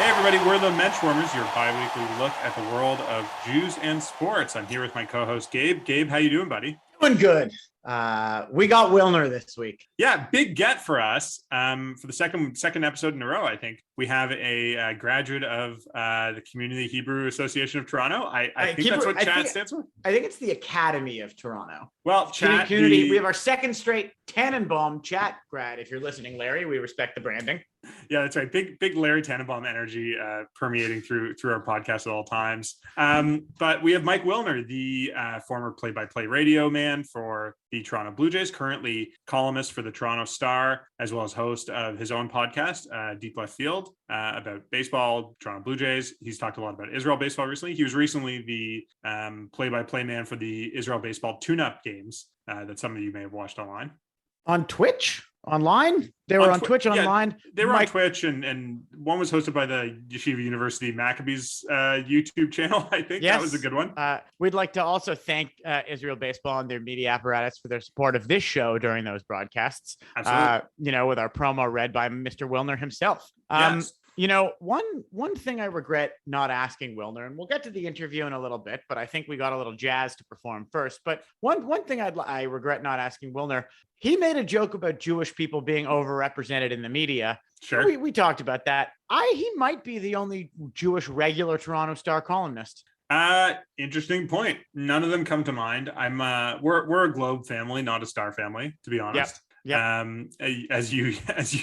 Hey everybody, we're the Benchwarmers, your bi-weekly look at the world of Jews and sports. I'm here with my co-host Gabe. Gabe, how you doing, buddy? Doing good. We got Wilner this week. Yeah, big get for us. For the second episode in a row, I think we have a graduate of the Community Hebrew Association of Toronto. I think that's what CHAT stands for. I think it's the Academy of Toronto. Well, CHAT Community. We have our second straight Tannenbaum CHAT grad. If you're listening, Larry, we respect the branding. Yeah, that's right. Big Larry Tannenbaum energy permeating through our podcast at all times. But we have Mike Wilner, the former play-by-play radio man for the Toronto Blue Jays, currently columnist for the Toronto Star, as well as host of his own podcast, Deep Left Field, about baseball, Toronto Blue Jays. He's talked a lot about Israel baseball recently. He was recently the play-by-play man for the Israel baseball tune-up games that some of you may have watched online. On Twitch? Online? They were on Twitch online. They were on Twitch, and one was hosted by the Yeshiva University Maccabees YouTube channel. I think that was a good one. We'd like to also thank Israel Baseball and their media apparatus for their support of this show during those broadcasts. Absolutely. With our promo read by Mr. Wilner himself. Yes. One thing I regret not asking Wilner, and we'll get to the interview in a little bit, but I think we got a little jazz to perform first. But one thing I regret not asking Wilner, he made a joke about Jewish people being overrepresented in the media. Sure. We talked about that. He might be the only Jewish regular Toronto Star columnist. Interesting point. None of them come to mind. We're a Globe family, not a Star family, to be honest. Yep. Yeah, as you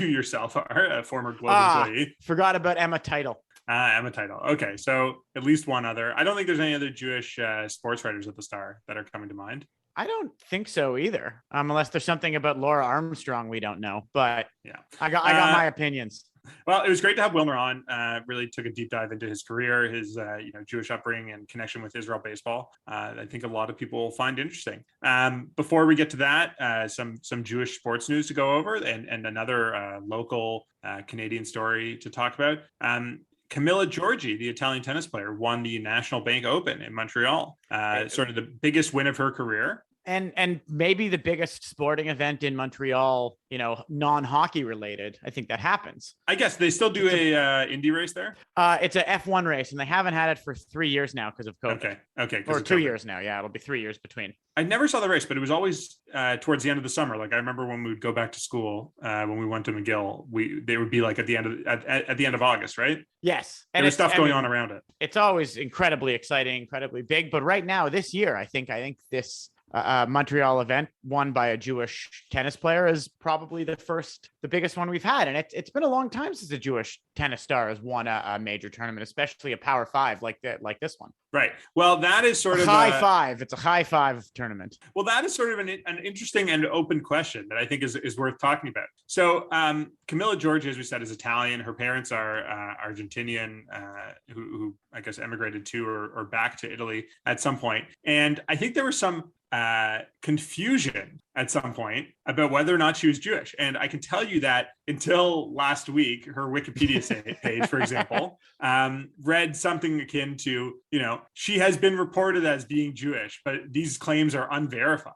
yourself are a former Globe employee. Forgot about Emma Title. Emma Title. Okay, so at least one other. I don't think there's any other Jewish sports writers at the Star that are coming to mind. I don't think so either, unless there's something about Laura Armstrong we don't know. But yeah, I got my opinions. Well, it was great to have Wilner on. Really took a deep dive into his career, his Jewish upbringing and connection with Israel baseball. I think a lot of people will find interesting. Before we get to that, some Jewish sports news to go over, and another local Canadian story to talk about. Camilla Giorgi, the Italian tennis player, won the National Bank Open in Montreal. Sort of the biggest win of her career. And maybe the biggest sporting event in Montreal, non-hockey related. I think that happens. I guess they still do a Indy race there. It's a F1 race, and they haven't had it for 3 years now because of COVID. Okay. Or 2 years now. Yeah, it'll be 3 years between. I never saw the race, but it was always towards the end of the summer. Like I remember when we would go back to school, when we went to McGill, they would be like at the end of August, right? Yes, and there's stuff going on around it. It's always incredibly exciting, incredibly big. But right now, this year, I think this Montreal event won by a Jewish tennis player is probably the biggest one we've had. And it's been a long time since a Jewish tennis star has won a major tournament, especially a Power Five like this one. Right. Well, that is sort of high five. It's a high five tournament. Well, that is sort of an interesting and open question that I think is worth talking about. So Camilla Giorgi, as we said, is Italian. Her parents are Argentinian, who I guess emigrated to or back to Italy at some point. And I think there was some confusion at some point about whether or not she was Jewish. And I can tell you that until last week, her Wikipedia page, for example, read something akin to, she has been reported as being Jewish, but these claims are unverified,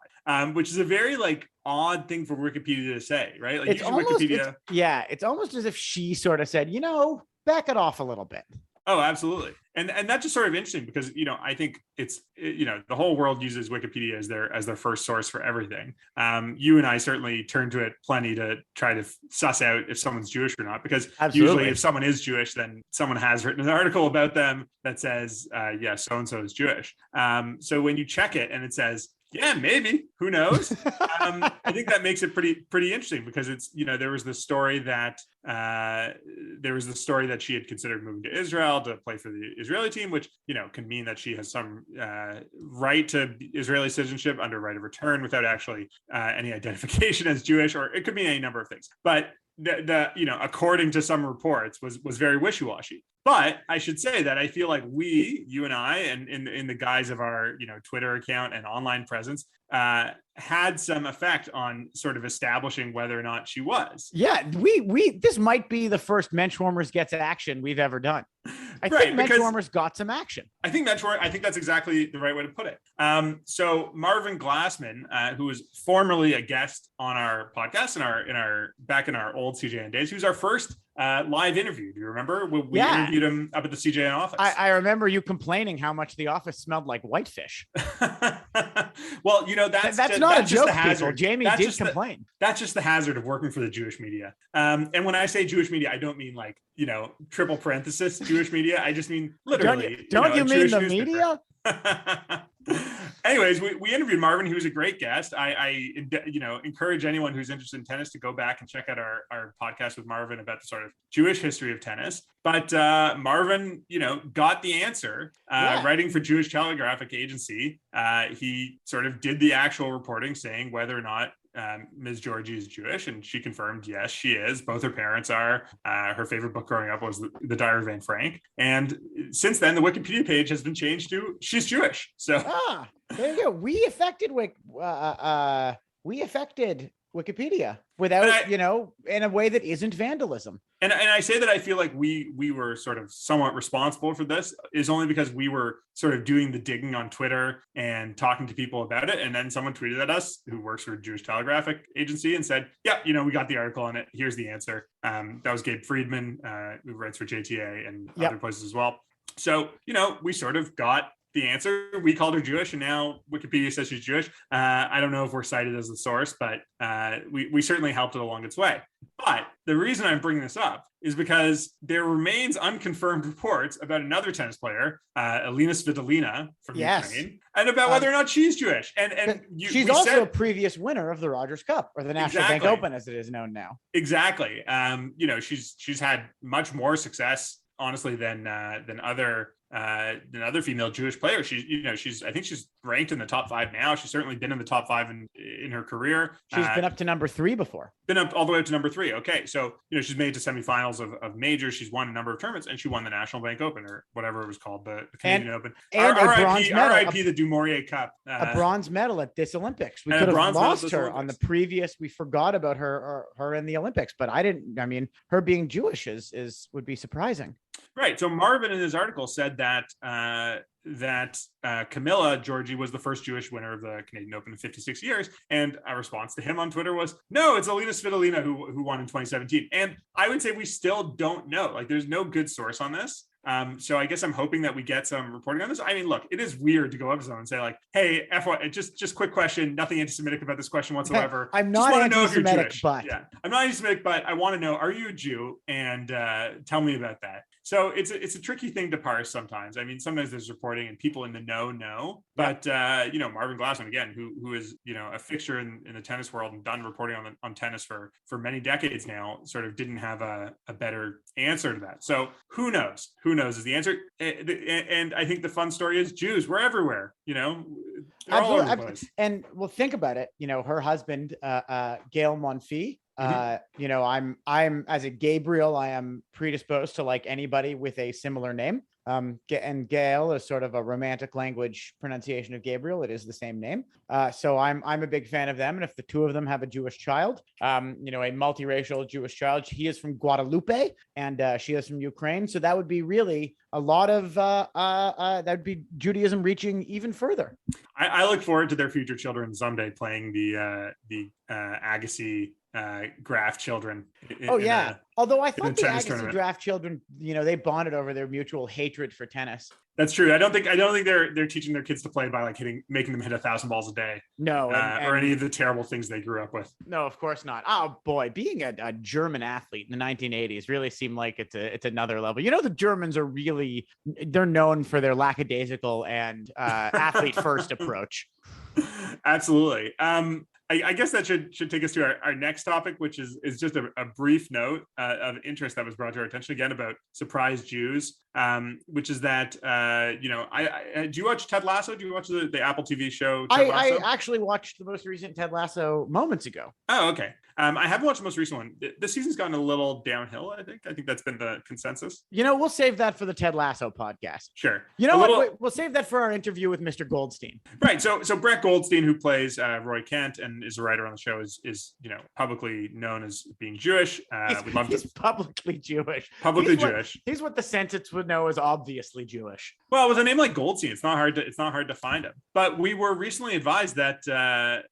which is a very odd thing for Wikipedia to say, right? Like it's almost as if she sort of said, back it off a little bit. Oh, absolutely. And that's just sort of interesting because, I think it's, the whole world uses Wikipedia as their first source for everything. You and I certainly turn to it plenty to try to suss out if someone's Jewish or not, because usually if someone is Jewish, then someone has written an article about them that says, yes, so-and-so is Jewish. So when you check it and it says, yeah, maybe, who knows? I think that makes it pretty interesting because it's, there was the story that she had considered moving to Israel to play for the Israeli team, which, can mean that she has some right to Israeli citizenship under right of return without actually any identification as Jewish, or it could mean any number of things. But according to some reports, was very wishy-washy. But I should say that I feel like you and I, and in the guise of our, Twitter account and online presence, had some effect on sort of establishing whether or not she was. Yeah, this might be the first Benchwarmers gets action we've ever done. I think Benchwarmers got some action. I think that's exactly the right way to put it. So Marvin Glassman, who was formerly a guest on our podcast back in our old CJN days, he was our first live interview. Do you remember? We Yeah. interviewed him up at the CJN office. I remember you complaining how much the office smelled like whitefish. Well, you know, that's not a joke, the hazard. people. Jamie did complain. That's just the hazard of working for the Jewish media. And when I say Jewish media, I don't mean like, you know, triple parenthesis Jewish media. I just mean literally. Don't you mean the media? Anyways, we interviewed Marvin. He was a great guest. I encourage anyone who's interested in tennis to go back and check out our podcast with Marvin about the sort of Jewish history of tennis. But Marvin, you know, got the answer. Writing for Jewish Telegraphic Agency, he sort of did the actual reporting saying whether or not Ms. Georgie is Jewish, and she confirmed, yes, she is. Both her parents are. Her favorite book growing up was the Diary of Anne Frank. And since then, the Wikipedia page has been changed to she's Jewish. So there you go. We affected Wikipedia without, in a way that isn't vandalism. And I say that I feel like we were sort of somewhat responsible for this is only because we were sort of doing the digging on Twitter and talking to people about it. And then someone tweeted at us who works for Jewish Telegraphic Agency and said, yeah, you know, we got the article on it. Here's the answer. That was Gabe Friedman, who writes for JTA and other places as well. So, you know, we sort of got the answer. We called her Jewish, and now Wikipedia says she's Jewish. I don't know if we're cited as the source, but we certainly helped it along its way. But the reason I'm bringing this up is because there remains unconfirmed reports about another tennis player, Alina Svitolina from Ukraine, and about whether or not she's Jewish. And she's also a previous winner of the Rogers Cup, or the National Bank Open, as it is known now. Exactly. You know, she's had much more success, honestly, than other female Jewish players. I think she's ranked in the top 5 now. She's certainly been in the top 5 in her career. She's been up to number 3 before. Been up all the way up to number 3. Okay. So, you know, she's made to semifinals of majors. She's won a number of tournaments, and she won the National Bank Open, or whatever it was called, the Canadian Open. And a bronze medal. RIP the Du Maurier Cup. A bronze medal at this Olympics. We could have lost her on the previous. We forgot about her in the Olympics, but her being Jewish would be surprising. Right. So Marvin in his article said that Camilla Georgie was the first Jewish winner of the Canadian Open in 56 years. And a response to him on Twitter was, no, it's Alina Svitolina who won in 2017. And I would say we still don't know. Like, there's no good source on this. So I guess I'm hoping that we get some reporting on this. I mean, look, it is weird to go up to someone and say like, hey, FY, just quick question, nothing anti-Semitic about this question whatsoever. I'm not anti-Semitic, but I'm not anti-Semitic, but I want to know, are you a Jew? And tell me about that. So it's a tricky thing to parse sometimes. I mean, sometimes there's reporting and people in the know, but Marvin Glassman, again, who is, a fixture in the tennis world and done reporting on tennis for many decades now, sort of didn't have a better answer to that. So who knows? Who knows is the answer. And I think the fun story is Jews. We're everywhere, they're all over the place. And well, think about it. Her husband, Gail Monfils, I'm as a Gabriel, I am predisposed to like anybody with a similar name. And Gail is sort of a romantic language pronunciation of Gabriel. It is the same name. So I'm a big fan of them. And if the two of them have a Jewish child, a multiracial Jewish child, he is from Guadalupe and she is from Ukraine. So that would be really a lot of that would be Judaism reaching even further. I look forward to their future children someday playing the Agassi Graf children. Although I thought the Agassi Graf children, they bonded over their mutual hatred for tennis. That's true. I don't think they're teaching their kids to play by like making them hit 1,000 balls a day. No, or any of the terrible things they grew up with. No, of course not. Oh boy, being a German athlete in the 1980s really seemed like it's another level. The Germans are they're known for their lackadaisical and athlete first approach. Absolutely. I guess that should take us to our next topic, which is just a brief note of interest that was brought to our attention again about surprise Jews, which is that, do you watch Ted Lasso? Do you watch the Apple TV show Ted Lasso? I actually watched the most recent Ted Lasso moments ago. Oh, okay. I haven't watched the most recent one. This season's gotten a little downhill, I think. I think that's been the consensus. We'll save that for the Ted Lasso podcast. Sure. We'll save that for our interview with Mr. Goldstein. Right. So Brett Goldstein, who plays Roy Kent and and is a writer on the show, is publicly known as being Jewish. He's publicly Jewish. Jewish. He's what the census would know as obviously Jewish. Well, with a name like Goldstein, it's not hard to find him. But we were recently advised that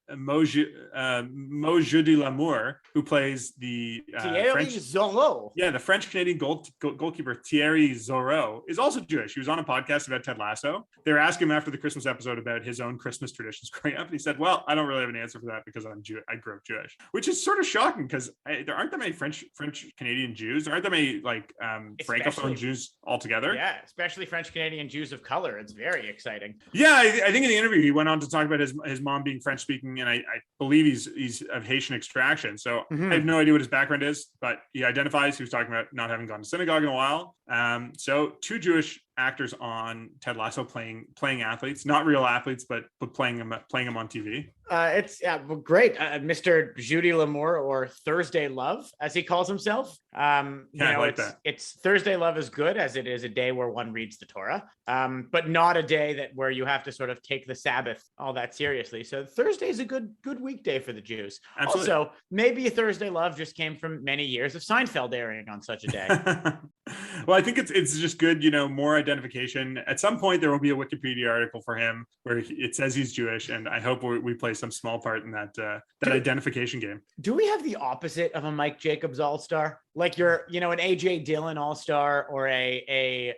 Mo Jeudi Lamour, who plays the Thierry Zorro. Yeah, the French-Canadian goalkeeper Thierry Zorro is also Jewish. He was on a podcast about Ted Lasso. They were asking him after the Christmas episode about his own Christmas traditions growing up. And he said, well, I don't really have an answer for that because I'm Jew. I grew up Jewish, which is sort of shocking because there aren't that many French-Canadian Jews. There aren't that many Francophone Jews altogether. Yeah, especially French-Canadian Jews of color. It's very exciting. Yeah, I think in the interview, he went on to talk about his mom being French-speaking, and I believe he's of Haitian extraction. So I have no idea what his background is, but he identifies. He was talking about not having gone to synagogue in a while. So two Jewish actors on Ted Lasso playing athletes, not real athletes, but playing them on TV. It's great. Mr. Jeudi Lamour, or Thursday Love, as he calls himself. It's Thursday Love is good, as it is a day where one reads the Torah, but not a day where you have to sort of take the Sabbath all that seriously. So Thursday is a good weekday for the Jews. Absolutely. Also, maybe Thursday Love just came from many years of Seinfeld airing on such a day. Well, I think it's just good, more identification. At some point, there will be a Wikipedia article for him where it says he's Jewish, and I hope we play some small part in that identification game. Do we have the opposite of a Mike Jacobs All-Star? Like you're, an AJ Dillon All-Star, or a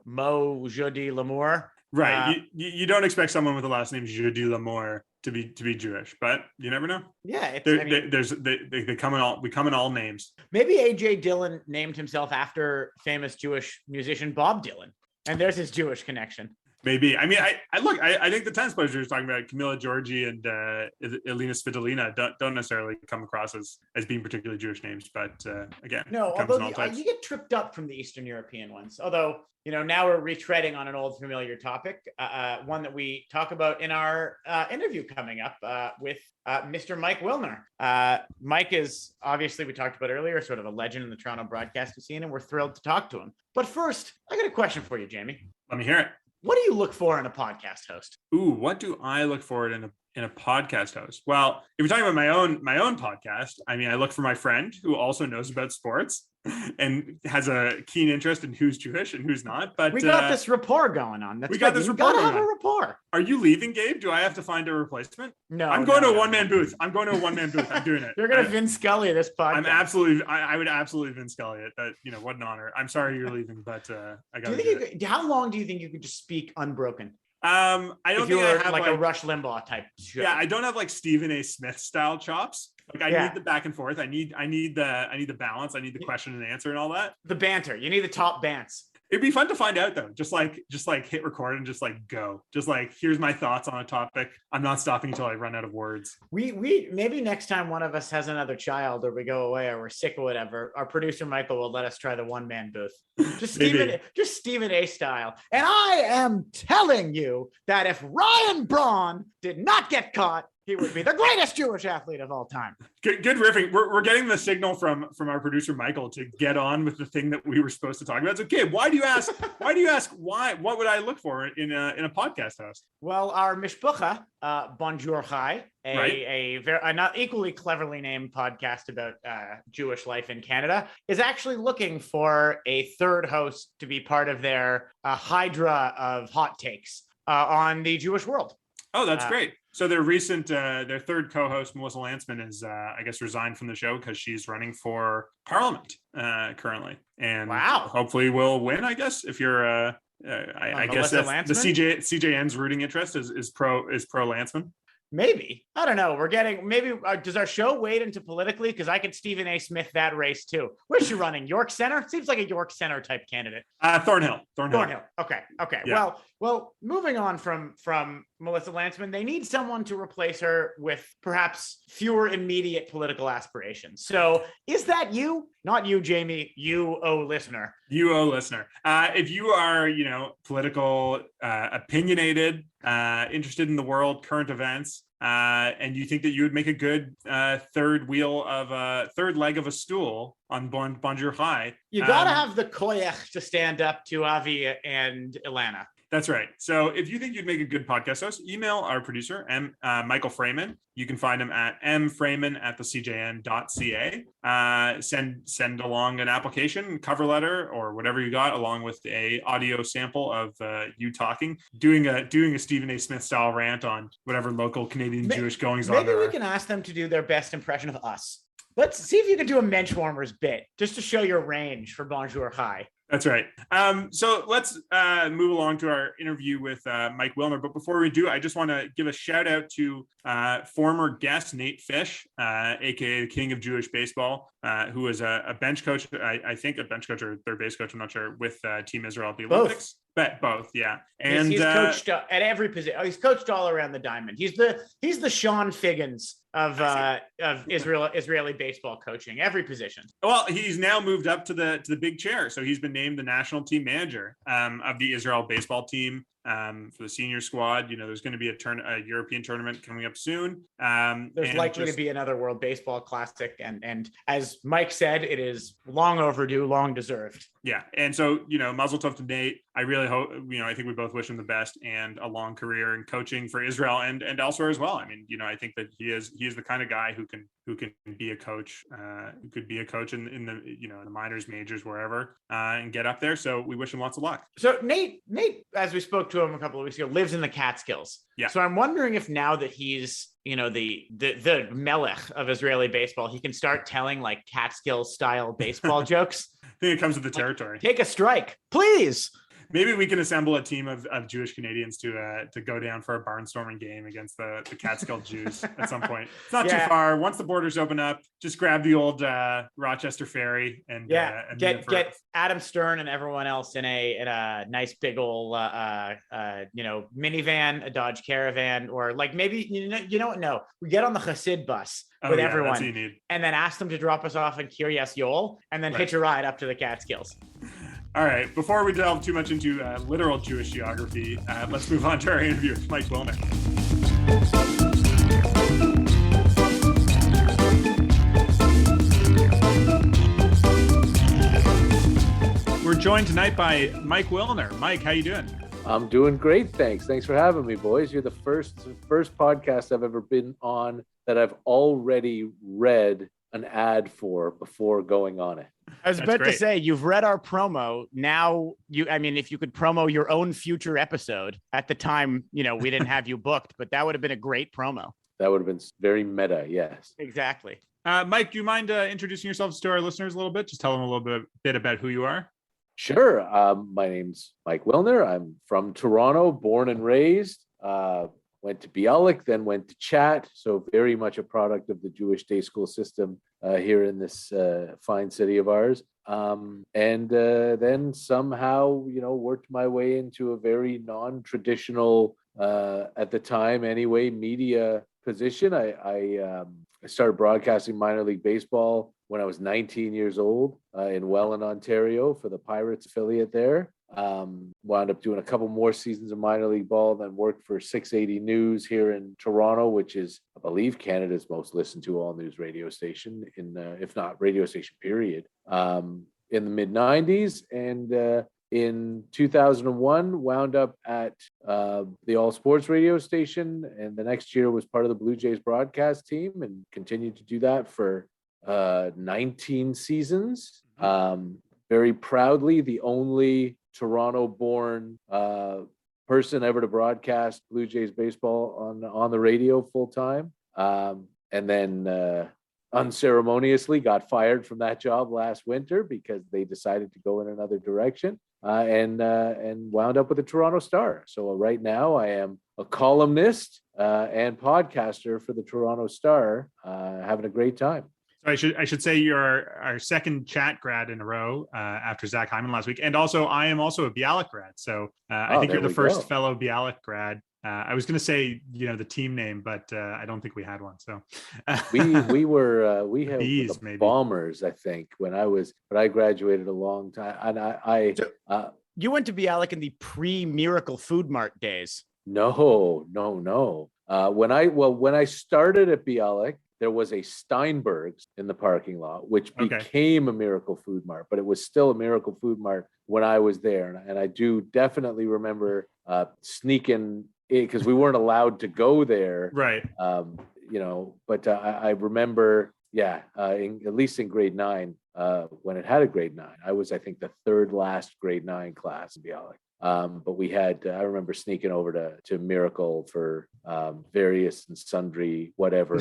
Mo Jeudi Lamour? Right. You don't expect someone with the last name Jeudi Lamour to be Jewish, but you never know. Yeah, they come in all names. Maybe AJ Dillon named himself after famous Jewish musician Bob Dylan, and there's his Jewish connection. Maybe. I mean, I think the tennis players you're talking about, Camila Giorgi and Elina Svitolina, don't necessarily come across as being particularly Jewish names, but again, no. Although you get tripped up from the Eastern European ones. Although now we're retreading on an old familiar topic, one that we talk about in our interview coming up with Mr. Mike Wilner. Mike is, obviously, we talked about earlier, sort of a legend in the Toronto broadcasting scene, and we're thrilled to talk to him. But first, I got a question for you, Jamie. Let me hear it. What do you look for in a podcast host? Ooh, what do I look for in a podcast host? Well, if you're talking about my own podcast, I mean, I look for my friend who also knows about sports and has a keen interest in who's Jewish and who's not. But we got this rapport going on. We got this rapport going on. Have a rapport. Are you leaving, Gabe? Do I have to find a replacement? No, I'm going to a one-man booth. I'm going to a one-man booth. I'm doing it. You're going to Vin Scully this podcast. I would absolutely Vin Scully it. That, what an honor. I'm sorry you're leaving, but I got to. How long do you think you could just speak unbroken? I don't think I have like a Rush Limbaugh type show. Yeah, I don't have like Stephen A. Smith style chops. Like I need the back and forth. I need the balance. I need the question and answer and all that. The banter. You need the top bants. It'd be fun to find out though. Just like hit record and just like go. Just like, here's my thoughts on a topic. I'm not stopping until I run out of words. We maybe next time one of us has another child, or we go away, or we're sick or whatever, our producer Michael will let us try the one-man booth. Just Stephen A style. And I am telling you that if Ryan Braun did not get caught, he would be the greatest Jewish athlete of all time. Good riffing. We're getting the signal from our producer Michael to get on with the thing that we were supposed to talk about. So, Gabe, why do you ask? What would I look for in a podcast host? Well, our mishpucha, Bonjour Chai, a not equally cleverly named podcast about Jewish life in Canada, is actually looking for a third host to be part of their hydra of hot takes on the Jewish world. Oh, that's great. So their third co-host, Melissa Lantzman, is, I guess, resigned from the show because she's running for Parliament currently. And hopefully will win, I guess, if you're, I guess that's Lantzman? The CJN's rooting interest is pro Lantzman. Maybe. I don't know. Does our show wade into politically? Because I could Stephen A. Smith that race too. Where's she running? York Center? Seems like a York Center type candidate. Thornhill. Okay. Yeah. Well, moving on from Melissa Lantzman, they need someone to replace her with perhaps fewer immediate political aspirations. So is that you? Not you, Jamie, you, listener. If you are, political, opinionated, interested in the world, current events, and you think that you would make a good third leg of a stool on Bonjour High. You got to have the koyach to stand up to Avi and Ilana. That's right. So if you think you'd make a good podcast host, email our producer, Michael Freeman. You can find him at mfreeman@thecjn.ca. Send along an application, cover letter, or whatever you got, along with a audio sample of you talking, doing a Stephen A. Smith style rant on whatever local Canadian Jewish goings on. Maybe we can ask them to do their best impression of us. Let's see if you can do a Benchwarmers bit just to show your range for Bonjour Hi. That's right. So let's move along to our interview with Mike Wilner. But before we do, I just want to give a shout out to former guest Nate Fish, aka the King of Jewish Baseball, who is a bench coach. I think a bench coach or third base coach. I'm not sure, with Team Israel at the Olympics. Both, yeah. And he's coached at every position. He's coached all around the diamond. He's the Sean Figgins of Israeli baseball coaching, every position. Well, he's now moved up to the big chair, so he's been named the national team manager of the Israel baseball team. For the senior squad. There's going to be a European tournament coming up soon. There's likely to be another World Baseball Classic, and as Mike said, it is long overdue, long deserved. Yeah, and so mazel tov to Nate. I really hope I think we both wish him the best and a long career in coaching for Israel and elsewhere as well. I mean, I think that he is the kind of guy who can be a coach, who could be a coach in the in the minors, majors, wherever, and get up there. So we wish him lots of luck. So Nate, as we spoke to him a couple of weeks ago, lives in the Catskills. Yeah. So I'm wondering if now that he's the melech of Israeli baseball, he can start telling like Catskills style baseball jokes. I think it comes with the territory. Take a strike, please. Maybe we can assemble a team of Jewish Canadians to go down for a barnstorming game against the Catskill Jews at some point. It's not too far. Once the borders open up, just grab the old Rochester ferry and get Adam Stern and everyone else in a nice big old minivan, a Dodge Caravan, or like maybe no, we get on the Hasid bus with everyone, and then ask them to drop us off in Kiryas Yoel, and then hitch a ride up to the Catskills. All right, before we delve too much into literal Jewish geography, let's move on to our interview with Mike Wilner. We're joined tonight by Mike Wilner. Mike, how you doing? I'm doing great, thanks. Thanks for having me, boys. You're the first podcast I've ever been on that I've already read an ad for before going on it. I was about to say, you've read our promo. Now, if you could promo your own future episode at the time, we didn't have you booked, but that would have been a great promo. That would have been very meta. Yes, exactly. Mike, do you mind introducing yourselves to our listeners a little bit? Just tell them a little bit about who you are. Sure. My name's Mike Wilner. I'm from Toronto, born and raised. Went to Bialik, then went to Chat. So very much a product of the Jewish day school system here in this fine city of ours. And then somehow, worked my way into a very non-traditional, at the time anyway, media position. I started broadcasting minor league baseball when I was 19 years old in Welland, Ontario for the Pirates affiliate there. Wound up doing a couple more seasons of minor league ball, then worked for 680 News here in Toronto, which is, I believe, Canada's most listened to all news radio station, if not radio station, period, in the mid 90s. And in 2001, wound up at the All Sports radio station. And the next year was part of the Blue Jays broadcast team and continued to do that for 19 seasons. Very proudly, the only Toronto-born person ever to broadcast Blue Jays baseball on the radio full time, and then unceremoniously got fired from that job last winter because they decided to go in another direction, and wound up with the Toronto Star. So right now I am a columnist and podcaster for the Toronto Star, having a great time. So I should say you're our second Chat grad in a row after Zach Hyman last week. And also, I am also a Bialik grad. So I think you're the first fellow Bialik grad. I was going to say, the team name, but I don't think we had one. So we had the Bombers, I think, when I graduated a long time. And you went to Bialik in the pre-Miracle Food Mart days. No. When I started at Bialik, there was a Steinberg's in the parking lot, which became a Miracle Food Mart, but it was still a Miracle Food Mart when I was there. And I do definitely remember sneaking because we weren't allowed to go there. Right. But I remember, at least in grade 9, when it had a grade 9, I was, I think, the third last grade 9 class in Bialik. But we had, I remember sneaking over to Miracle for various and sundry whatever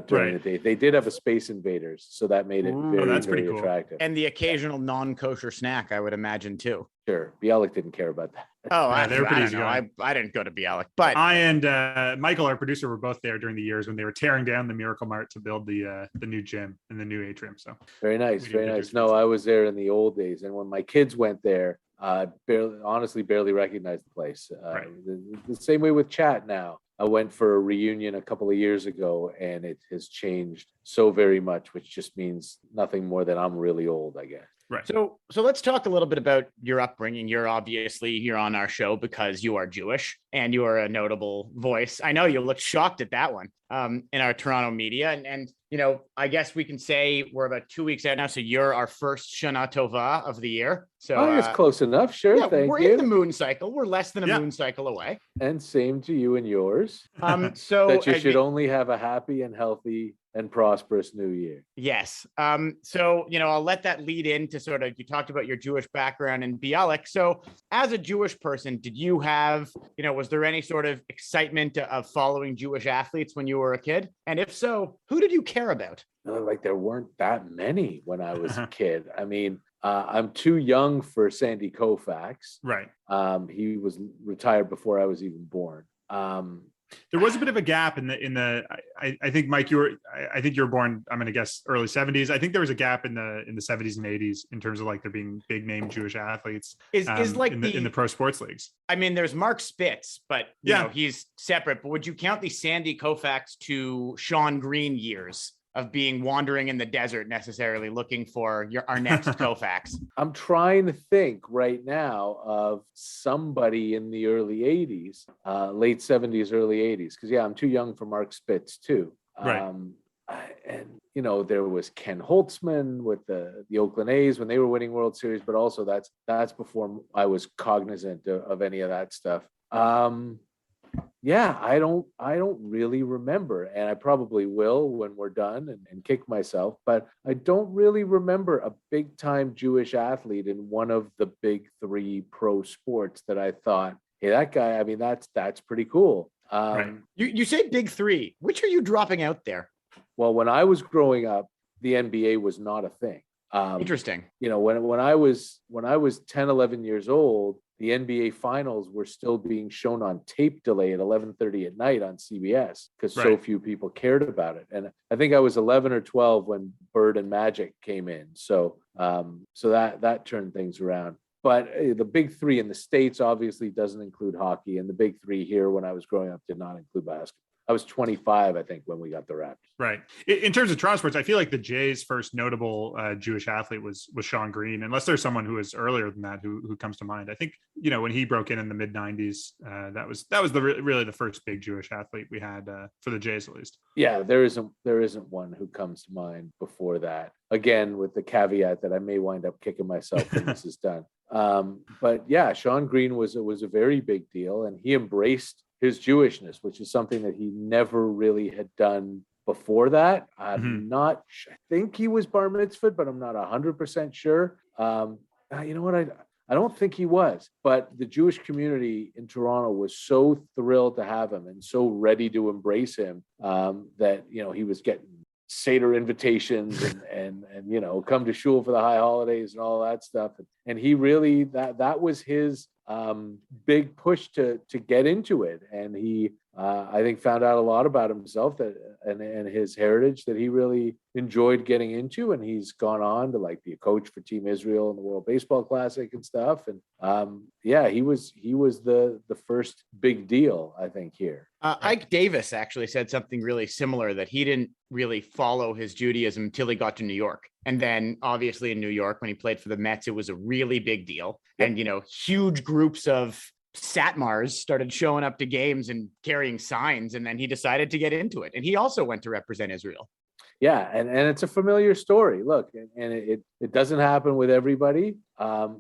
during the day. They did have a Space Invaders, so that made it that's very pretty cool. attractive. And the occasional non-kosher snack, I would imagine, too. Sure. Bialik didn't care about that. Oh, Yeah, they were pretty I don't know. easygoing. I didn't go to Bialik, but I and Michael, our producer, were both there during the years when they were tearing down the Miracle Mart to build the new gym and the new atrium. So very nice, very nice. No, I was there in the old days, and when my kids went there, barely recognized the place. Right. The same way with chat now. I went for a reunion a couple of years ago, and it has changed so very much, which just means nothing more than I'm really old, I guess. Right. So let's talk a little bit about your upbringing. You're on our show because you are Jewish and you are a notable voice. I know you looked shocked at that one in our Toronto media. And I guess we can say we're about 2 weeks out now. So you're our first Shana Tova of the year. So it's close enough. Sure. Yeah, thank we're you. in the moon cycle. We're less than a moon cycle away. And same to you and yours. So that you should only have a happy and healthy and prosperous new year. Yes. So, I'll let that lead into sort of, you talked about your Jewish background in Bialik. So as a Jewish person, did you have, was there any sort of excitement of following Jewish athletes when you were a kid? And if so, who did you care about? Like there weren't that many when I was a kid. I mean, I'm too young for Sandy Koufax. Right. He was retired before I was even born. There was a bit of a gap in the. I think Mike, I think you were born, I'm going to guess early 70s. I think there was a gap in the 70s and 80s in terms of like there being big name Jewish athletes is like in the pro sports leagues. I mean, there's Mark Spitz, but you know, he's separate. But would you count the Sandy Koufax to Sean Green years of being wandering in the desert necessarily looking for our next Koufax? I'm trying to think right now of somebody in the early 80s, late 70s, early 80s. Because, I'm too young for Mark Spitz, too. Right. And, there was Ken Holtzman with the Oakland A's when they were winning World Series, but also that's before I was cognizant of any of that stuff. I don't really remember, and I probably will when we're done and kick myself, but I don't really remember a big time Jewish athlete in one of the big 3 pro sports that I thought, hey, that guy, I mean, that's pretty cool. Right. You say big 3, which are you dropping out there? Well, when I was growing up, the NBA was not a thing. Interesting. When I was 10, 11 years old, the NBA finals were still being shown on tape delay at 11:30 at night on CBS because so few people cared about it. And I think I was 11 or 12 when Bird and Magic came in. So that turned things around. But the big 3 in the States obviously doesn't include hockey. And the big 3 here when I was growing up did not include basketball. I was 25, I think, when we got the Raptors. Right. In terms of Toronto sports, I feel like the Jays' first notable Jewish athlete was Sean Green, unless there's someone who is earlier than that who comes to mind. I think, when he broke in the mid 90s, that was really the first big Jewish athlete we had for the Jays, at least. Yeah, there isn't one who comes to mind before that. Again, with the caveat that I may wind up kicking myself when this is done. But Sean Green was a very big deal, and he embraced his Jewishness, which is something that he never really had done before that. I'm not, I think he was bar mitzvahed, but I'm not 100% sure. You know what? I don't think he was, but the Jewish community in Toronto was so thrilled to have him and so ready to embrace him that, he was getting Seder invitations and come to shul for the high holidays and all that stuff. And he really, that was his big push to get into it. And he, I think, found out a lot about himself and his heritage that he really enjoyed getting into. And he's gone on to be a coach for Team Israel in the World Baseball Classic and stuff. And he was the first big deal, I think, here. Ike Davis actually said something really similar, that he didn't really follow his Judaism until he got to New York. And then obviously in New York, when he played for the Mets, it was a really big deal. And, huge groups of Satmars started showing up to games and carrying signs. And then he decided to get into it. And he also went to represent Israel. Yeah, and it's a familiar story. Look, and it doesn't happen with everybody.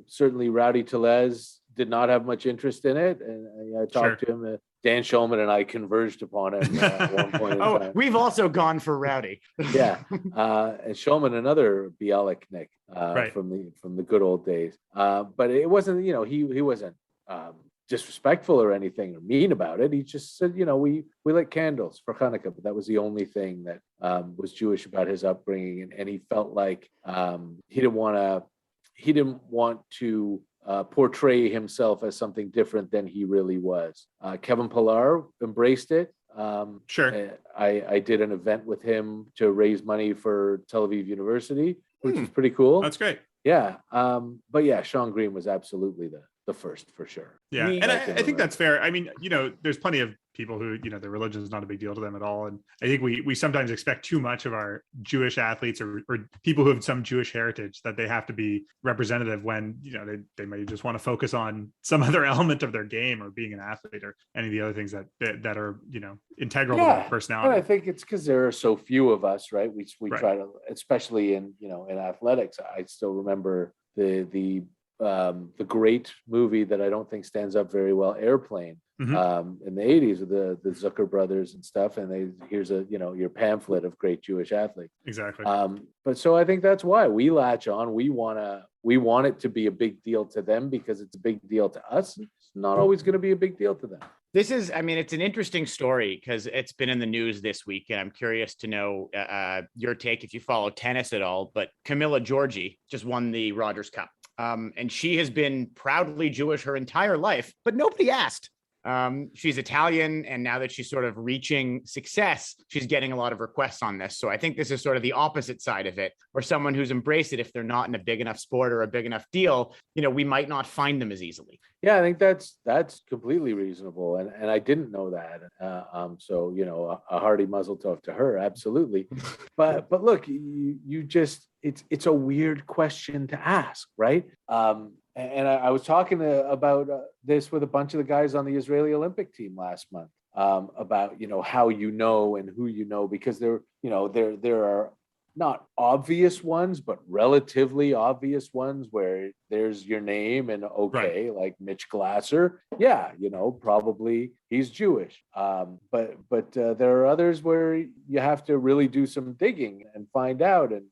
Certainly Rowdy Tellez did not have much interest in it, and I talked to him. Dan Schulman and I converged upon him at one point in time. We've also gone for Rowdy. Yeah, and Schulman, another Bialik Nick from the good old days. But it wasn't, he wasn't disrespectful or anything or mean about it. He just said, we lit candles for Hanukkah, but that was the only thing that was Jewish about his upbringing, and he felt like he didn't want to portray himself as something different than he really was. Kevin Pillar embraced it. I did an event with him to raise money for Tel Aviv University, which was pretty cool. That's great. Yeah. But yeah, Sean Green was absolutely the first for sure. Yeah. And I think that's fair. I mean, there's plenty of people who, their religion is not a big deal to them at all. And I think we sometimes expect too much of our Jewish athletes or people who have some Jewish heritage, that they have to be representative when, they might just want to focus on some other element of their game or being an athlete or any of the other things that are, integral to their personality. And I think it's because there are so few of us, right? We try to, especially in athletics. I still remember the great movie that I don't think stands up very well, Airplane, in the 80s with the Zucker brothers and stuff. And here's your pamphlet of great Jewish athletes. Exactly. But so I think that's why we latch on. We want it to be a big deal to them because it's a big deal to us. It's not always going to be a big deal to them. It's an interesting story because it's been in the news this week, and I'm curious to know your take if you follow tennis at all. But Camilla Giorgi just won the Rogers Cup. And she has been proudly Jewish her entire life, but nobody asked. She's Italian, and now that she's sort of reaching success, she's getting a lot of requests on this. So I think this is sort of the opposite side of it, where someone who's embraced it, if they're not in a big enough sport or a big enough deal, we might not find them as easily. Yeah, I think that's completely reasonable, and I didn't know that. So a hearty mazel tov to her, absolutely. but look, you just it's a weird question to ask, right? And I was talking about this with a bunch of the guys on the Israeli Olympic team last month about how and who because there are not obvious ones, but relatively obvious ones where there's your name and like Mitch Glasser, probably he's Jewish. But there are others where you have to really do some digging and find out. And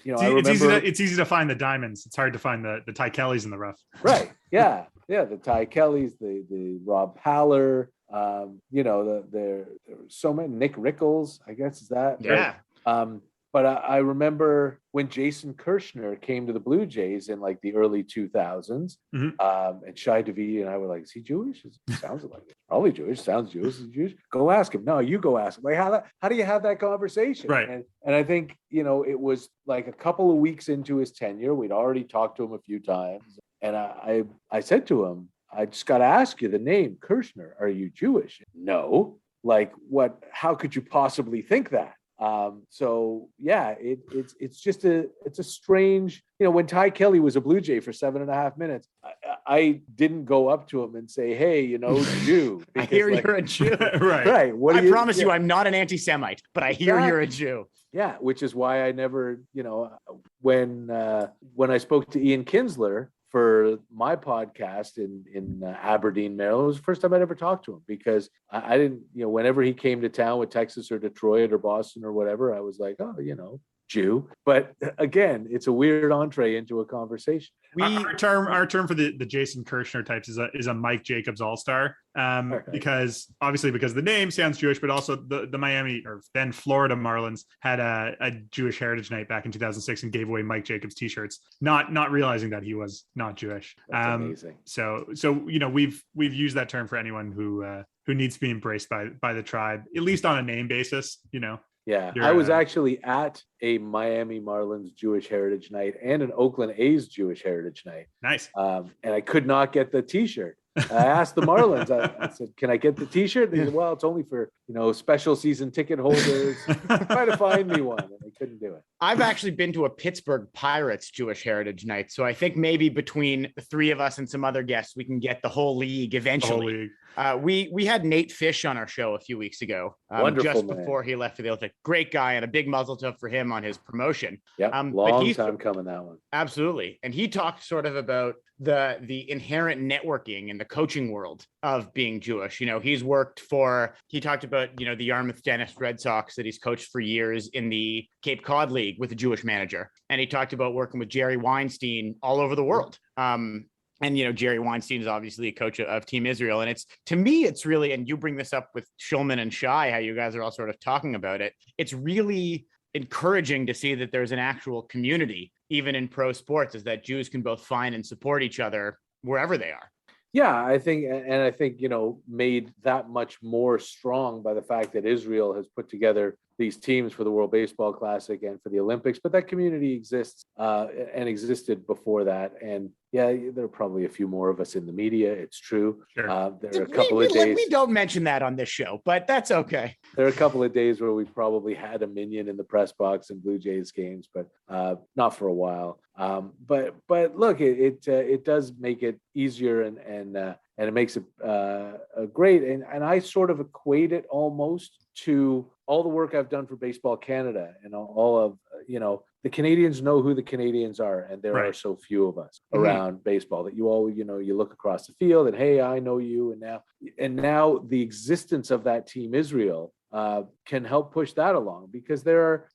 it's easy to find the diamonds. It's hard to find the Ty Kellys in the rough. Right. Yeah. Yeah. The Ty Kellys, the Rob Haller, there so many, Nick Rickles, I guess is that. Yeah. Right? But I remember when Jason Kirshner came to the Blue Jays in like the early 2000s, and Shai David and I were like, is he Jewish? It sounds like it. Probably Jewish. Sounds Jewish. Is he Jewish? Go ask him. No, you go ask him. Like, how do you have that conversation? Right. And I think, it was like a couple of weeks into his tenure. We'd already talked to him a few times. And I said to him, I just got to ask you the name, Kirshner. Are you Jewish? No. Like, what? How could you possibly think that? So yeah, it's just a strange, when Ty Kelly was a Blue Jay for 7.5 minutes, I didn't go up to him and say, hey, Jew. I hear you're a Jew. Right. I promise you, I'm not an anti-Semite, but I hear you're a Jew. Yeah. Which is why I never, when I spoke to Ian Kinsler for my podcast in Aberdeen, Maryland, it was the first time I'd ever talked to him because I didn't, whenever he came to town with Texas or Detroit or Boston or whatever, I was like, oh, Jew. But again, it's a weird entree into a conversation. Our term for the Jason Kirshner types is a Mike Jacobs all-star, because the name sounds Jewish, but also the Miami or then Florida Marlins had a Jewish Heritage Night back in 2006 and gave away Mike Jacobs t-shirts, not realizing that he was not Jewish. That's amazing. So we've used that term for anyone who needs to be embraced by the tribe, at least on a name basis. Yeah, I was actually at a Miami Marlins Jewish Heritage Night and an Oakland A's Jewish Heritage Night. Nice. And I could not get the t-shirt. I asked the Marlins, I said, can I get the t-shirt? They said, well, it's only for, special season ticket holders. Try to find me one. And they couldn't do it. I've actually been to a Pittsburgh Pirates Jewish Heritage Night. So I think maybe between the three of us and some other guests, we can get the whole league eventually. We had Nate Fish on our show a few weeks ago, Wonderful just man. Before he left for the Olympic. Great guy, and a big muzzle tough for him on his promotion. Yeah, long time coming, that one. Absolutely. And he talked sort of about the inherent networking in the coaching world of being Jewish. He talked about, the Yarmouth Dennis Red Sox that he's coached for years in the Cape Cod League with a Jewish manager. And he talked about working with Jerry Weinstein all over the world. And, Jerry Weinstein is obviously a coach of Team Israel. And to me, it's really, and you bring this up with Shulman and Shai, how you guys are all sort of talking about it. It's really encouraging to see that there's an actual community, even in pro sports, is that Jews can both find and support each other wherever they are. Yeah, I think, made that much more strong by the fact that Israel has put together these teams for the World Baseball Classic and for the Olympics, but that community exists and existed before that. And yeah, there are probably a few more of us in the media. It's true. Sure. There are a couple of days. We don't mention that on this show, but that's okay. There are a couple of days where we probably had a minion in the press box in Blue Jays games, but not for a while. But look, it does make it easier and it makes it great. And I sort of equate it almost to all the work I've done for Baseball Canada and all of, the Canadians know who the Canadians are, and there are so few of us around baseball that you all, you look across the field and, hey, I know you. And now the existence of that Team Israel can help push that along, because there are,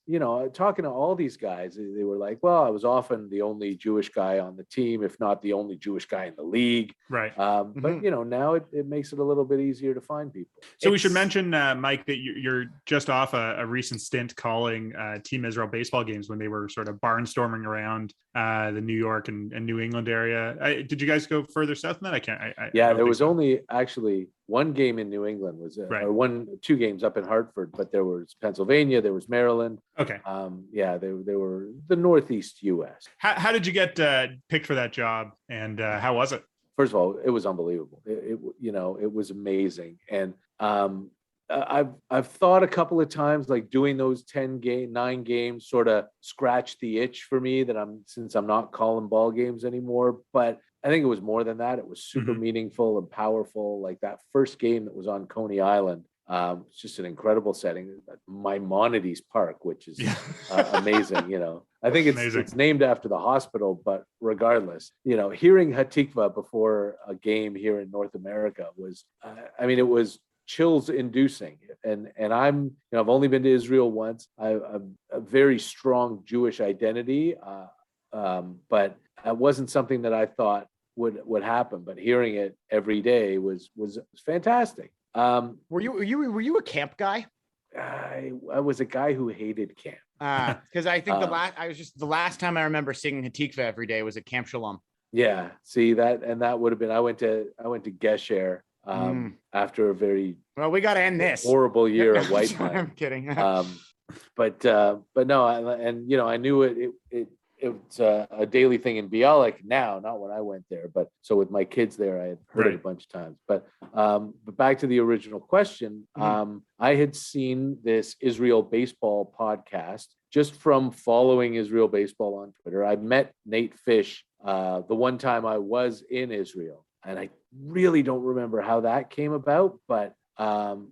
talking to all these guys, they were like, well, I was often the only Jewish guy on the team, if not the only Jewish guy in the league. Right. But, now it makes it a little bit easier to find people. So we should mention, Mike, that you're just off a recent stint calling Team Israel baseball games when they were sort of barnstorming around the New York and New England area. Did you guys go further south than that? There was only actually one game in New England, or two games up in Hartford, but there was Pennsylvania, there was Maryland. Okay. They were the Northeast U.S. How did you get picked for that job, and how was it? First of all, it was unbelievable. It was amazing. And I've thought a couple of times, like doing those 9 games sort of scratched the itch for me since I'm not calling ball games anymore. But I think it was more than that. It was super meaningful and powerful. Like that first game that was on Coney Island. It's just an incredible setting. Maimonides Park, which is amazing. I think it's named after the hospital, but regardless, hearing Hatikva before a game here in North America was, it was chills inducing. And I've only been to Israel once. I'm a very strong Jewish identity, but it wasn't something that I thought would happen. But hearing it every day was fantastic. Were you a camp guy? I was a guy who hated camp. Because I think the last time I remember singing Hatikva every day was at Camp Shalom. Yeah, see that would have been. I went to Gesher after a very we got to end this horrible year at White Pine. I'm kidding. But no, I knew it's a daily thing in Bialik now, not when I went there. But so with my kids there, I had heard it a bunch of times. But back to the original question, I had seen this Israel baseball podcast just from following Israel baseball on Twitter. I met Nate Fish the one time I was in Israel, and I really don't remember how that came about, but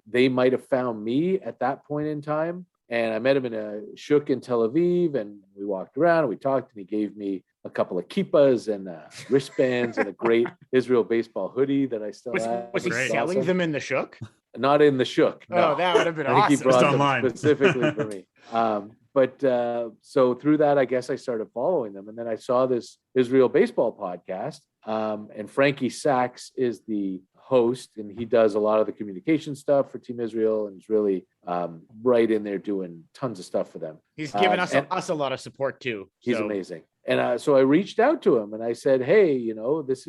they might have found me at that point in time. And I met him in a shuk in Tel Aviv, and we walked around and we talked, and he gave me a couple of kippas and wristbands and a great Israel baseball hoodie that I still have. Was he selling them in the shuk? Not in the shuk. No. Oh, that would have been I think awesome. he brought them specifically for me. But so through that, I guess I started following them. And then I saw this Israel baseball podcast. And Frankie Sachs is the host, and he does a lot of the communication stuff for Team Israel, and he's really right in there doing tons of stuff for them. He's given us a lot of support too. He's amazing. And so I reached out to him and I said, hey, this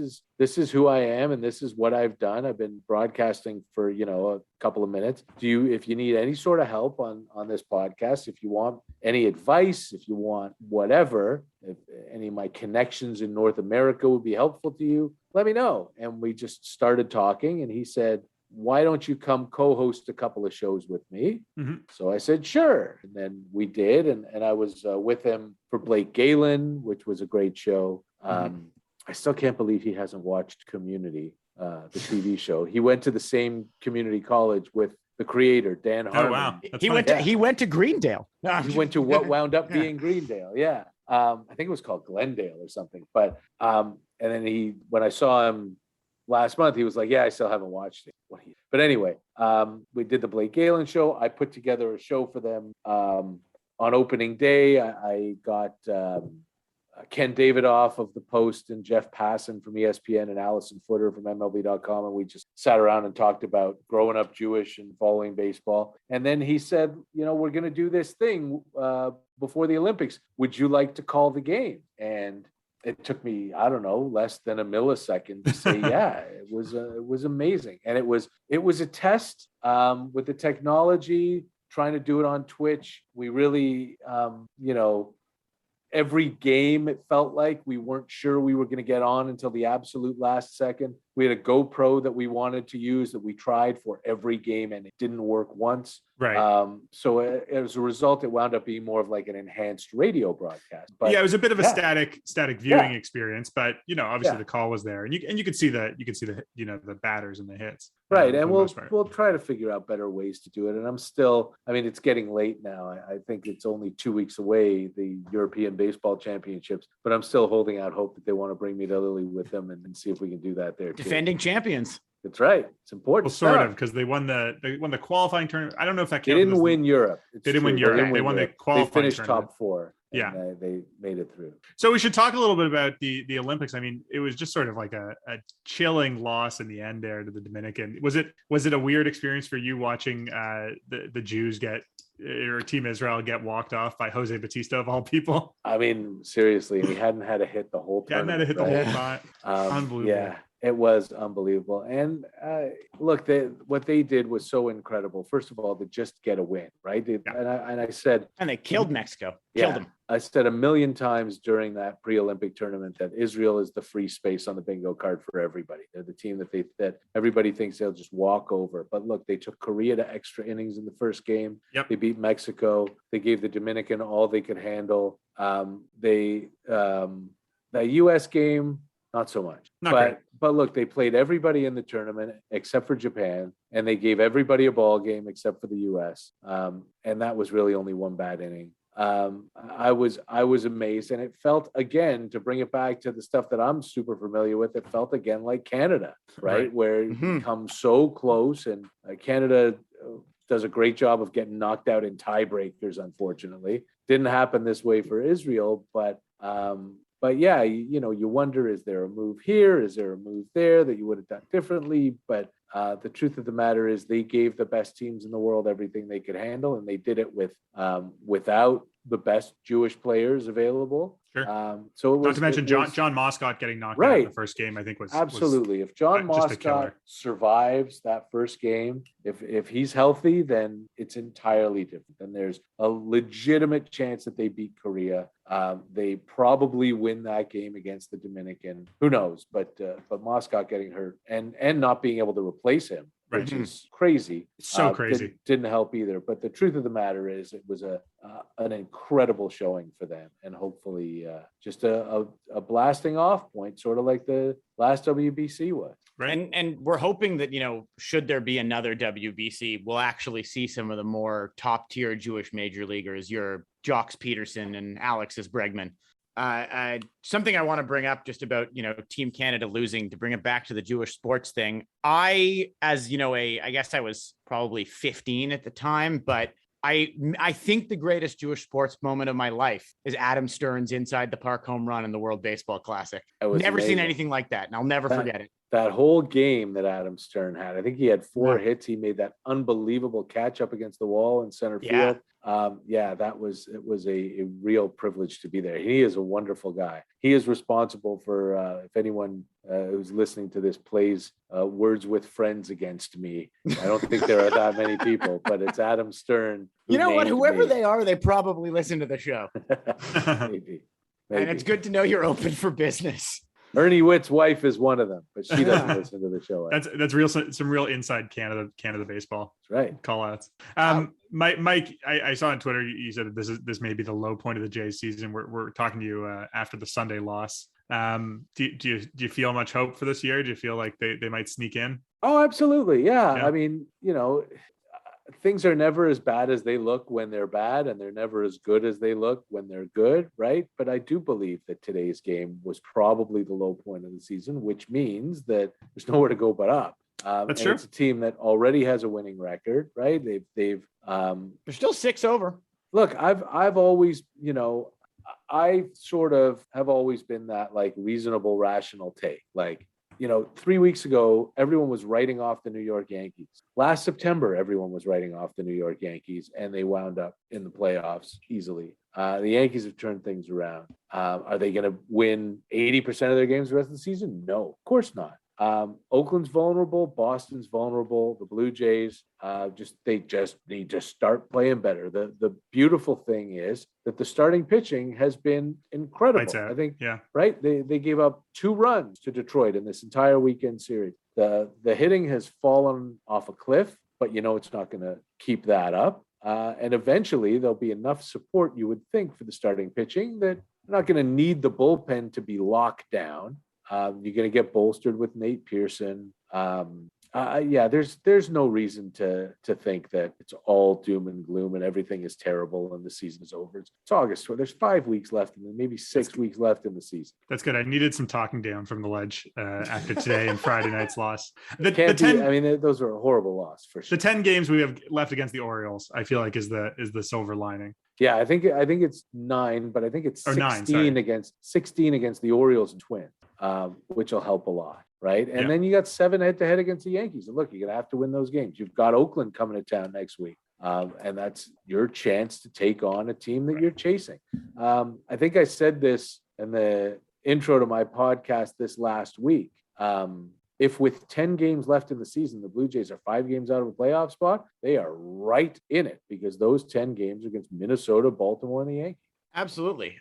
is who I am, and this is what I've done. I've been broadcasting for, a couple of minutes. If you need any sort of help on this podcast, if you want any advice, if you want whatever, if any of my connections in North America would be helpful to you, let me know. And we just started talking, and he said, why don't you come co-host a couple of shows with me? So I said, sure. And then we did. And I was with him for Blake Galen, which was a great show. I still can't believe he hasn't watched Community, the TV show. He went to the same community college with the creator, Dan Harmon. Oh, wow. He went to Greendale. He went to what wound up being Greendale. Yeah. I think it was called Glendale or something. But and then when I saw him last month, he was like, yeah, I still haven't watched it. But anyway, we did the Blake Galen show. I put together a show for them on opening day. I got Ken Davidoff of The Post and Jeff Passan from ESPN and Allison Footer from MLB.com. And we just sat around and talked about growing up Jewish and following baseball. And then he said, we're going to do this thing before the Olympics. Would you like to call the game? And it took me, I don't know, less than a millisecond to say, yeah. It was amazing. And it was a test with the technology, trying to do it on Twitch. We really, every game, it felt like we weren't sure we were going to get on until the absolute last second. We had a GoPro that we wanted to use that we tried for every game, and it didn't work once. Right. So as a result, it wound up being more of like an enhanced radio broadcast. But yeah, it was a bit of a static viewing experience, but obviously the call was there, and you could see the the batters and the hits. Right, and we'll try to figure out better ways to do it. And I'm still, it's getting late now. I think it's only 2 weeks away, the European Baseball Championships, but I'm still holding out hope that they want to bring me to Lily with them and see if we can do that there too. Defending champions. That's right. It's important. Well, sort of, because they won the qualifying tournament. I don't know if that counts. They didn't win Europe. They didn't win Europe. They won the qualifying. They finished tournament. top 4. Yeah, they made it through. So we should talk a little bit about the Olympics. It was just sort of like a chilling loss in the end there to the Dominican. Was it a weird experience for you watching the Jews or Team Israel get walked off by Jose Bautista of all people? Seriously, he hadn't had a hit the whole time. Hadn't had a hit the whole time. Unbelievable. Yeah. It was unbelievable. And look, what they did was so incredible. First of all, to just get a win, right? And I said... And they killed Mexico. Killed them. I said a million times during that pre-Olympic tournament that Israel is the free space on the bingo card for everybody. They're the team that everybody thinks they'll just walk over. But look, they took Korea to extra innings in the first game. Yep. They beat Mexico. They gave the Dominican all they could handle. The U.S. game... Not so much. But look, they played everybody in the tournament except for Japan, and they gave everybody a ball game except for the U.S. And that was really only one bad inning. I was amazed, and it felt, again, to bring it back to the stuff that I'm super familiar with, it felt again like Canada, right? Where you come so close, and Canada does a great job of getting knocked out in tiebreakers. Unfortunately, didn't happen this way for Israel, but yeah, you wonder, is there a move here? Is there a move there that you would have done differently? But the truth of the matter is they gave the best teams in the world everything they could handle, and they did it without the best Jewish players available. Sure. So it was, not to mention John Moscott getting knocked out in the first game, I think was absolutely. If John Moscott survives that first game, if he's healthy, then it's entirely different. And there's a legitimate chance that they beat Korea. They probably win that game against the Dominican. Who knows? But Moscott getting hurt and not being able to replace him, which is crazy. It's so crazy. Didn't help either. But the truth of the matter is, it was an incredible showing for them, and hopefully just a blasting off point, sort of like the last WBC was. Right. And we're hoping that, should there be another WBC, we'll actually see some of the more top tier Jewish major leaguers, your Jocks Peterson and Alexis Bregman. Something I want to bring up just about, Team Canada losing, to bring it back to the Jewish sports thing. I guess I was probably 15 at the time, but I think the greatest Jewish sports moment of my life is Adam Stern's inside the park home run in the World Baseball Classic. Never seen anything like that, and I'll never forget it. That whole game that Adam Stern had, I think he had 4 hits. He made that unbelievable catch up against the wall in center field. It was a real privilege to be there. He is a wonderful guy. He is responsible for, if anyone who's listening to this plays Words with Friends against me, I don't think there are that many people, but it's Adam Stern. You know what? Whoever they are, they probably listen to the show. Maybe. And it's good to know you're open for business. Ernie Witt's wife is one of them, but she doesn't listen to the show. That's real. Some real inside Canada baseball. That's right. Call outs. Mike, I saw on Twitter you said this may be the low point of the Jays season. We're talking to you after the Sunday loss. Do you feel much hope for this year? Do you feel like they might sneak in? Oh, absolutely. Yeah. things are never as bad as they look when they're bad, and they're never as good as they look when they're good, right? But I do believe that today's game was probably the low point of the season, which means that there's nowhere to go but up. That's and true. It's a team that already has a winning record, right? They're still 6 over. Look, I've always, I sort of have always been that like reasonable, rational take. Like, 3 weeks ago, everyone was writing off the New York Yankees. Last September, everyone was writing off the New York Yankees, and they wound up in the playoffs easily. The Yankees have turned things around. Are they going to win 80% of their games the rest of the season? No, of course not. Oakland's vulnerable. Boston's vulnerable. The Blue Jays they just need to start playing better. The beautiful thing is that the starting pitching has been incredible. I think, right? They gave up 2 runs to Detroit in this entire weekend series. The hitting has fallen off a cliff, but it's not going to keep that up. And eventually there'll be enough support, you would think, for the starting pitching that they're not going to need the bullpen to be locked down. You're going to get bolstered with Nate Pearson. There's no reason to think that it's all doom and gloom and everything is terrible and the season is over. It's August. There's 5 weeks left and maybe 6 weeks left in the season. That's good. I needed some talking down from the ledge after today and Friday night's loss. Those are a horrible loss for sure. The 10 games we have left against the Orioles, I feel like is the silver lining. Yeah, I think it's 9, but I think it's 16 against the Orioles and Twins, which will help a lot, right? And then you got 7 head-to-head against the Yankees. And look, you're gonna have to win those games. You've got Oakland coming to town next week, and that's your chance to take on a team that you're chasing. I think I said this in the intro to my podcast this last week. If with 10 games left in the season, the Blue Jays are 5 games out of a playoff spot, they are right in it because those 10 games are against Minnesota, Baltimore, and the Yankees. Absolutely.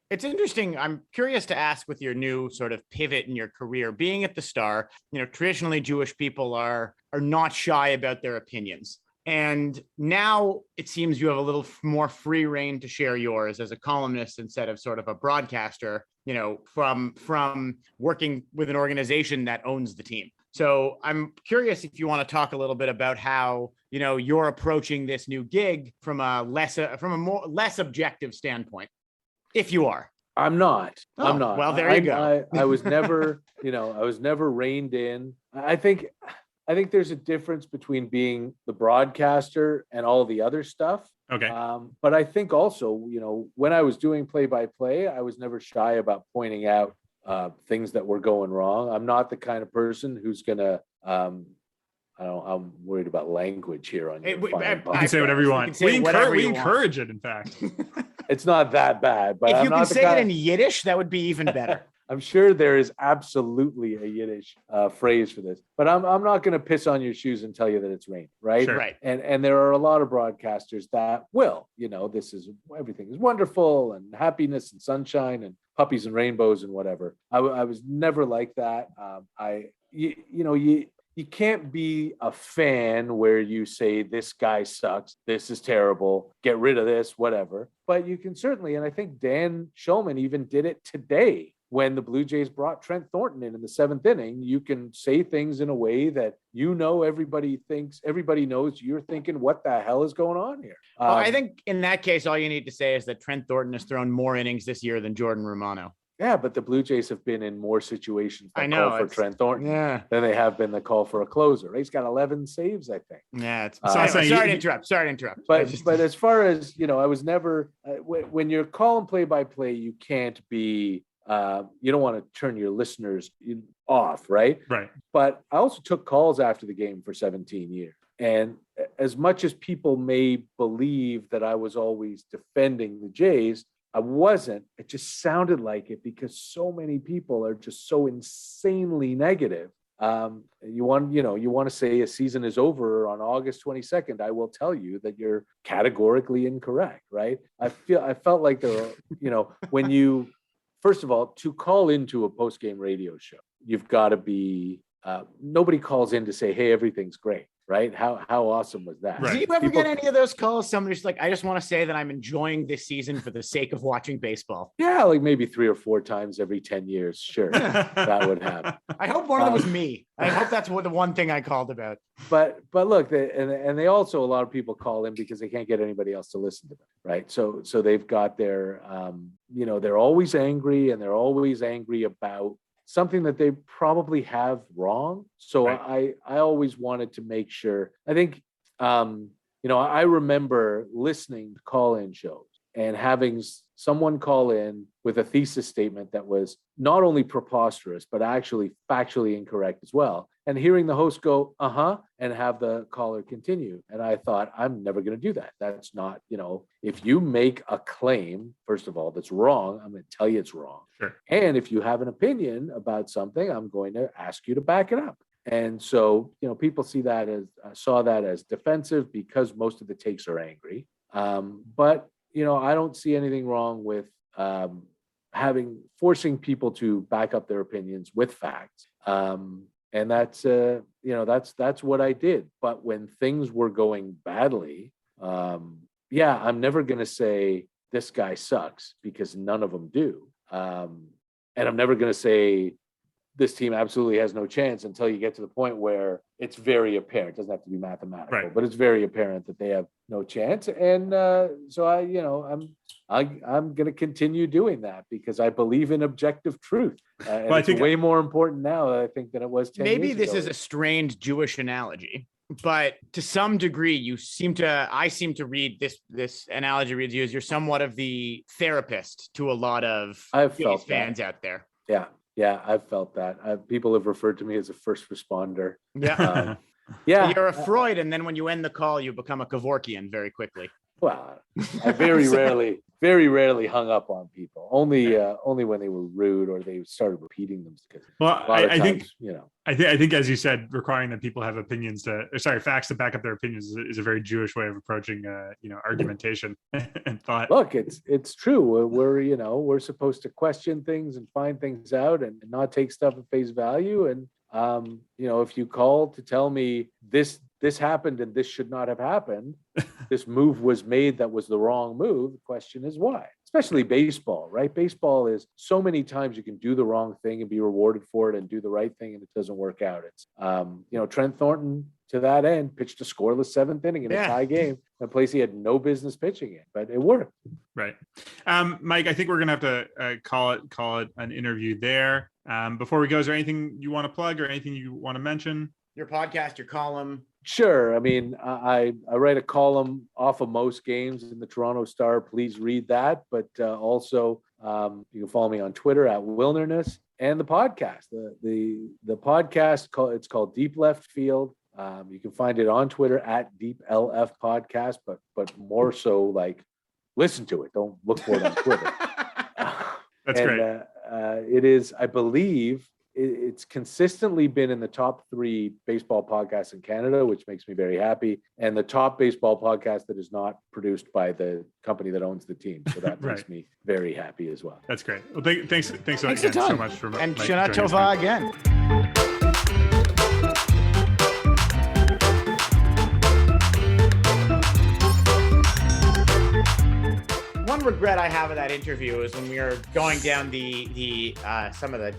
It's interesting. I'm curious to ask, with your new sort of pivot in your career, being at the Star, traditionally Jewish people are not shy about their opinions. And now it seems you have a little more free reign to share yours as a columnist instead of sort of a broadcaster, from working with an organization that owns the team. So I'm curious if you want to talk a little bit about how, you're approaching this new gig from a less objective standpoint, if you are. I'm not. Oh, I'm not. Well, there you go. I was never, I was never reined in. I think there's a difference between being the broadcaster and all the other stuff. Okay. But I think also, when I was doing play-by-play, I was never shy about pointing out things that were going wrong. I'm not the kind of person who's gonna. I'm worried about language here on your you can say whatever you want. We encourage it, in fact. It's not that bad, but if you can say it in Yiddish, that would be even better. I'm sure there is absolutely a Yiddish phrase for this, but I'm not going to piss on your shoes and tell you that it's rain, right? Sure. Right. And there are a lot of broadcasters that will, everything is wonderful and happiness and sunshine and puppies and rainbows and whatever. I was never like that. You can't be a fan where you say this guy sucks, this is terrible, get rid of this, whatever. But you can certainly, and I think Dan Shulman even did it today when the Blue Jays brought Trent Thornton in the 7th inning. You can say things in a way that everybody knows you're thinking, what the hell is going on here? I think in that case, all you need to say is that Trent Thornton has thrown more innings this year than Jordan Romano. Yeah, but the Blue Jays have been in more situations that call for Trent Thornton than they have been the call for a closer. He's got 11 saves, I think. Yeah, sorry to interrupt. But as far as, I was never, when you're calling play-by-play, you can't be, you don't want to turn your listeners off, right? Right. But I also took calls after the game for 17 years. And as much as people may believe that I was always defending the Jays, I wasn't. It just sounded like it because so many people are just so insanely negative. You want to say a season is over on August 22nd. I will tell you that you're categorically incorrect, right? I felt like there were, when you, first of all, to call into a post-game radio show, you've got to be, nobody calls in to say, hey, everything's great, right? How awesome was that? Right. Do you ever get any of those calls? Somebody's like, I just want to say that I'm enjoying this season for the sake of watching baseball. Yeah, like maybe 3 or 4 times every 10 years. Sure, that would happen. I hope one of them was me. I hope that's the one thing I called about. But look, they also, a lot of people call in because they can't get anybody else to listen to them, right? So they've got their, they're always angry, and they're always angry about something that they probably have wrong. So right. I always wanted to make sure. I think, I remember listening to call-in shows and having someone call in with a thesis statement that was not only preposterous, but actually factually incorrect as well. And hearing the host go, and have the caller continue. And I thought, I'm never going to do that. That's not, if you make a claim, first of all, that's wrong, I'm going to tell you it's wrong. Sure. And if you have an opinion about something, I'm going to ask you to back it up. And so, people saw that as defensive because most of the takes are angry. But I don't see anything wrong with forcing people to back up their opinions with facts. And that's what I did. But when things were going badly, I'm never going to say this guy sucks, because none of them do. And I'm never going to say this team absolutely has no chance until you get to the point where it's very apparent. It doesn't have to be mathematical, right, but it's very apparent that they have no chance. And so I'm going to continue doing that because I believe in objective truth. And it's way more important now, I think, than it was 10 years ago. Maybe this is a strained Jewish analogy, but to some degree, I seem to read this analogy reads you as you're somewhat of the therapist to a lot of fans out there. Yeah, I've felt that. People have referred to me as a first responder. Yeah. Yeah. You're a Freud, and then when you end the call, you become a Kevorkian very quickly. Well, I very rarely hung up on people. Only when they were rude or they started repeating them. Well, I think as you said, requiring that people have facts to back up their opinions is a very Jewish way of approaching, argumentation and thought. Look, it's true. We're supposed to question things and find things out and not take stuff at face value. And if you call to tell me this happened and this should not have happened, this move was made that was the wrong move, the question is why? Especially baseball, right? Baseball is so many times you can do the wrong thing and be rewarded for it, and do the right thing and it doesn't work out. It's Trent Thornton, to that end, pitched a scoreless 7th inning in a tie game, a place he had no business pitching in, but it worked. Right. Mike, I think we're gonna have to call it an interview there. Before we go, is there anything you want to plug or anything you want to mention? Your podcast, your column. Sure. I mean, I write a column off of most games in the Toronto Star. Please read that. But also, you can follow me on Twitter at Wilnerness, and the podcast. The podcast it's called Deep Left Field. You can find it on Twitter at Deep LF Podcast, but more so listen to it. Don't look for it on Twitter. That's great. It is, I believe, it's consistently been in the top 3 baseball podcasts in Canada, which makes me very happy, and the top baseball podcast that is not produced by the company that owns the team. So that makes me very happy as well. That's great. Well, thanks so much for and Shana Tova again. One regret I have of that interview is when we were going down the some of the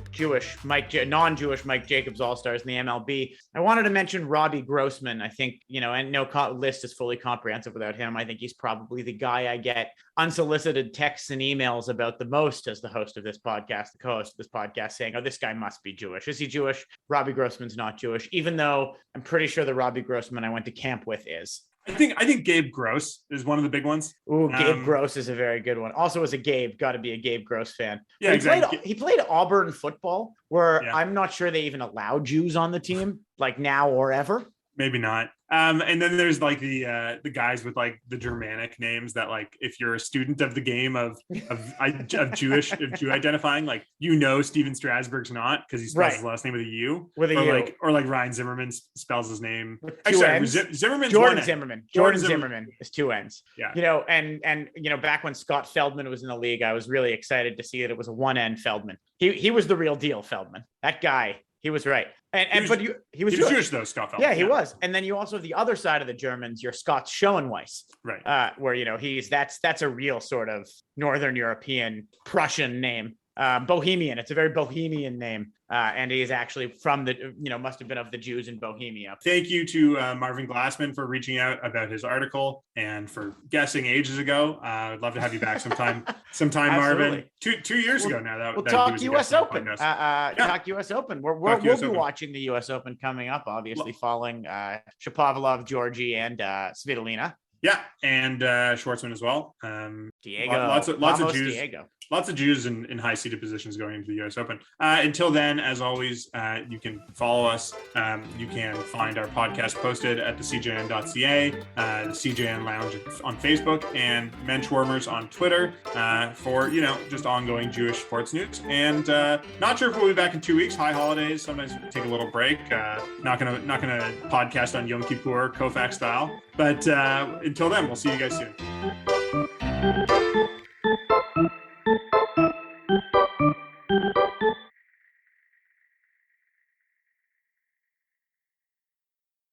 non-Jewish Mike Jacobs All-Stars in the MLB. I wanted to mention Robbie Grossman. I think, and no list is fully comprehensive without him. I think he's probably the guy I get unsolicited texts and emails about the most as the host of this podcast, the co-host of this podcast, saying, oh, this guy must be Jewish. Is he Jewish? Robbie Grossman's not Jewish, even though I'm pretty sure the Robbie Grossman I went to camp with is. I think Gabe Gross is one of the big ones. Ooh, Gabe Gross is a very good one. Also, as a Gabe, got to be a Gabe Gross fan. Yeah, exactly. He played Auburn football, where I'm not sure they even allow Jews on the team, now or ever. Maybe not. And then there's the guys with the Germanic names that if you're a student of the game of Jew identifying, Steven Strasburg's not, because he spells his last name with a U. With a U. Or Ryan Zimmerman spells his name. Zimmerman's Jordan Zimmerman is 2 N's. Yeah. And back when Scott Feldman was in the league, I was really excited to see that it was a 1 N Feldman. He was the real deal, Feldman. That guy. He was right. He was Jewish though, Scott Feldman. Yeah, he was. And then you also have the other side of the Germans, your Scots Schoenweiss, right? Where that's a real sort of Northern European Prussian name. Bohemian. It's a very Bohemian name. And he is actually from the, must have been of the Jews in Bohemia. Thank you to Marvin Glassman for reaching out about his article and for guessing ages ago. I'd love to have you back sometime, Marvin. 2 years ago now. We'll talk US Open. Talk US Open. We'll be watching the US Open coming up, obviously, following Shapovalov, Georgie, and Svitolina. Yeah, and Schwartzman as well. Diego. Lots of Jews. Diego. Lots of Jews in high-seated positions going into the U.S. Open. Until then, as always, you can follow us. You can find our podcast posted at thecjn.ca, the CJN Lounge on Facebook, and Menschwarmers on Twitter for, just ongoing Jewish sports news. And not sure if we'll be back in 2 weeks. High holidays. Sometimes we take a little break. Not gonna podcast on Yom Kippur, Koufax style. But until then, we'll see you guys soon.